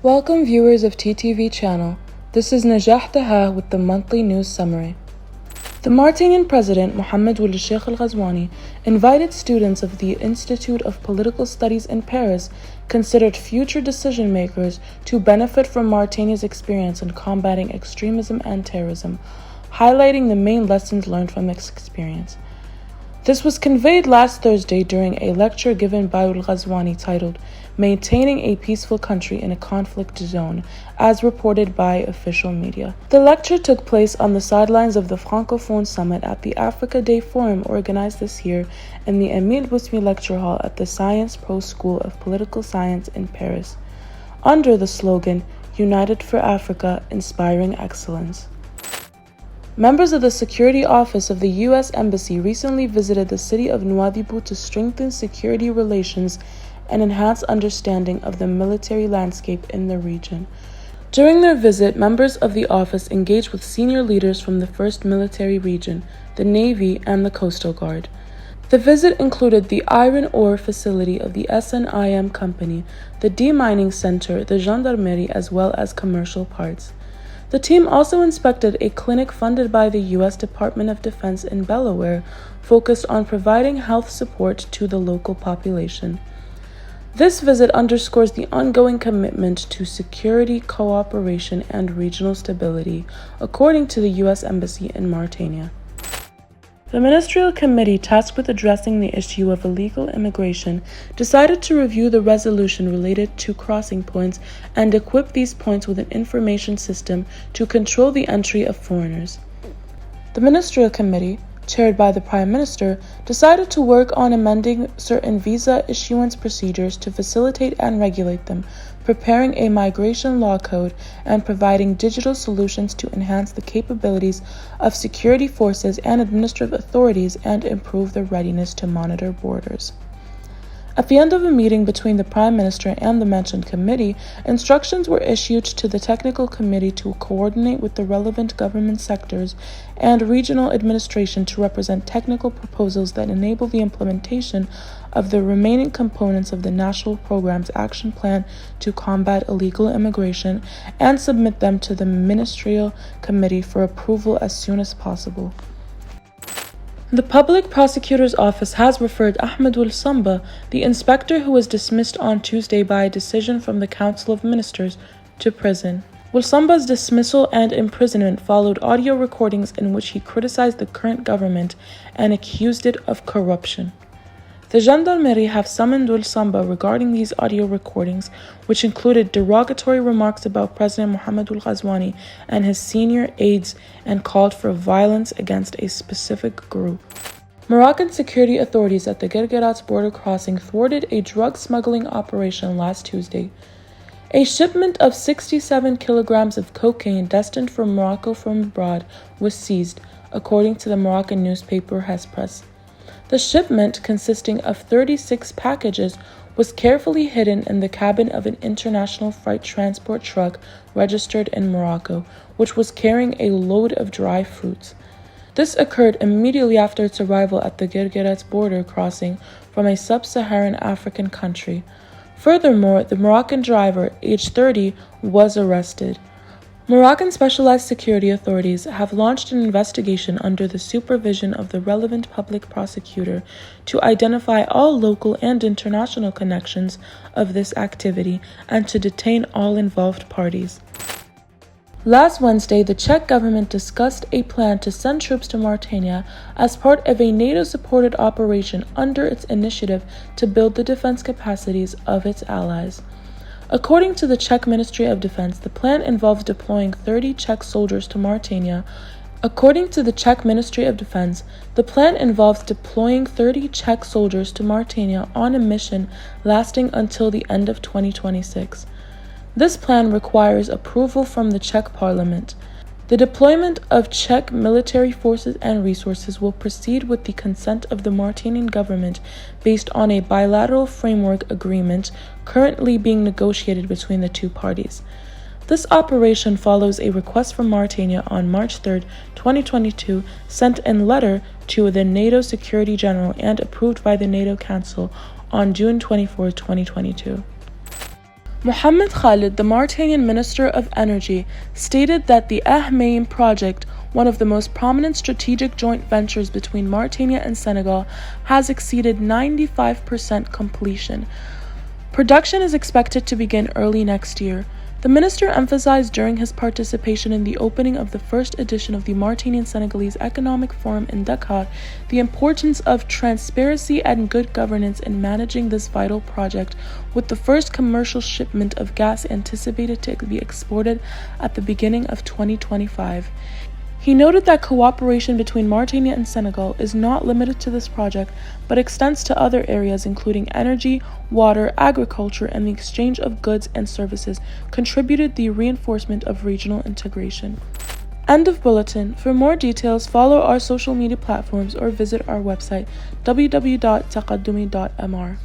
Welcome viewers of TTV channel. This is Najah Taha with the monthly news summary. The Mauritanian President Mohamed Ould Cheikh Al Ghazouani invited students of the Institute of Political Studies in Paris, considered future decision makers, to benefit from Mauritania's experience in combating extremism and terrorism, highlighting the main lessons learned from this experience. This was conveyed last Thursday during a lecture given by Ould Ghazouani titled Maintaining a Peaceful Country in a Conflict Zone, as reported by official media. The lecture took place on the sidelines of the Francophone Summit at the Africa Day Forum organized this year in the Emile Bousmi Lecture Hall at the Sciences Po School of Political Science in Paris, under the slogan United for Africa, Inspiring Excellence. Members of the Security Office of the U.S. Embassy recently visited the city of Nouadhibou to strengthen security relations and enhance understanding of the military landscape in the region. During their visit, members of the office engaged with senior leaders from the 1st Military Region, the Navy, and the Coastal Guard. The visit included the iron ore facility of the SNIM company, the demining center, the gendarmerie, as well as commercial parts. The team also inspected a clinic funded by the U.S. Department of Defense in Belaware, focused on providing health support to the local population. This visit underscores the ongoing commitment to security, cooperation, and regional stability, according to the U.S. Embassy in Mauritania. The Ministerial Committee tasked with addressing the issue of illegal immigration decided to review the resolution related to crossing points and equip these points with an information system to control the entry of foreigners. The Ministerial Committee, chaired by the Prime Minister, decided to work on amending certain visa issuance procedures to facilitate and regulate them, preparing a migration law code, and providing digital solutions to enhance the capabilities of security forces and administrative authorities and improve their readiness to monitor borders. At the end of a meeting between the Prime Minister and the mentioned committee, instructions were issued to the technical committee to coordinate with the relevant government sectors and regional administration to represent technical proposals that enable the implementation of the remaining components of the National Program's Action Plan to combat illegal immigration and submit them to the Ministerial Committee for approval as soon as possible. The Public Prosecutor's Office has referred Ahmed Ould Samba, the inspector who was dismissed on Tuesday by a decision from the Council of Ministers, to prison. Ould Samba's dismissal and imprisonment followed audio recordings in which he criticized the current government and accused it of corruption. The gendarmerie have summoned Ould Samba regarding these audio recordings, which included derogatory remarks about President Mohamed Ould Ghazouani and his senior aides, and called for violence against a specific group. Moroccan security authorities at the Guerguerat border crossing thwarted a drug smuggling operation last Tuesday. A shipment of 67 kilograms of cocaine destined for Morocco from abroad was seized, according to the Moroccan newspaper Hespres. The shipment, consisting of 36 packages, was carefully hidden in the cabin of an international freight transport truck registered in Morocco, which was carrying a load of dry fruits. This occurred immediately after its arrival at the Guerguerat border crossing from a sub-Saharan African country. Furthermore, the Moroccan driver, aged 30, was arrested. Moroccan specialized security authorities have launched an investigation under the supervision of the relevant public prosecutor to identify all local and international connections of this activity and to detain all involved parties. Last Wednesday, the Czech government discussed a plan to send troops to Mauritania as part of a NATO-supported operation under its initiative to build the defense capacities of its allies. According to the Czech Ministry of Defense, the plan involves deploying 30 Czech soldiers to Mauritania. According to the Czech Ministry of Defense, the plan involves deploying 30 Czech soldiers to Mauritania on a mission lasting until the end of 2026. This plan requires approval from the Czech Parliament. The deployment of Czech military forces and resources will proceed with the consent of the Mauritanian government based on a bilateral framework agreement currently being negotiated between the two parties. This operation follows a request from Mauritania on March 3, 2022, sent in letter to the NATO Secretary General and approved by the NATO Council on June 24, 2022. Mohamed Khalid, the Mauritanian Minister of Energy, stated that the Ahmeyim project, one of the most prominent strategic joint ventures between Mauritania and Senegal, has exceeded 95% completion. Production is expected to begin early next year. The minister emphasized during his participation in the opening of the first edition of the Mauritanian-Senegalese Economic Forum in Dakar the importance of transparency and good governance in managing this vital project, with the first commercial shipment of gas anticipated to be exported at the beginning of 2025. He noted that cooperation between Mauritania and Senegal is not limited to this project, but extends to other areas including energy, water, agriculture, and the exchange of goods and services, contributed the reinforcement of regional integration. End of bulletin. For more details, follow our social media platforms or visit our website www.taqaddumi.mr.